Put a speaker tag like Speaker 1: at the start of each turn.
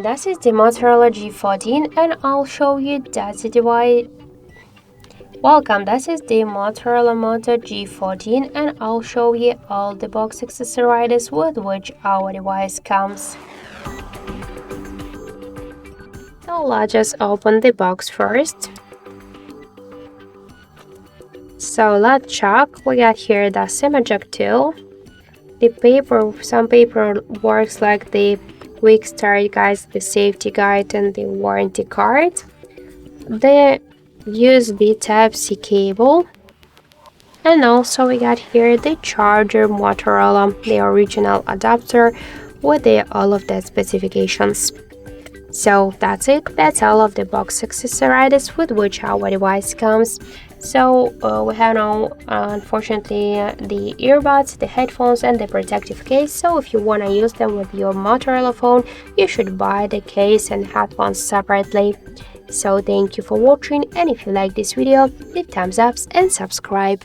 Speaker 1: Hi, this is the Motorola G14 and I'll show you that's the device. Welcome, this is the Motorola Moto G14 and I'll show you all the box accessories with which our device comes. So let's just open the box first. So let's check. We got here the SIM eject tool. Some paper works like the quick start guide, the safety guide, and the warranty card. The USB Type-C cable. And also we got here the charger Motorola, the original adapter with all of the specifications. So that's it. That's all of the box accessories with which our device comes. So we have now unfortunately the earbuds, the headphones, and the protective case. So if you want to use them with your Motorola phone, you should buy the case and headphones separately. So thank you for watching, and if you like this video, leave thumbs up and subscribe.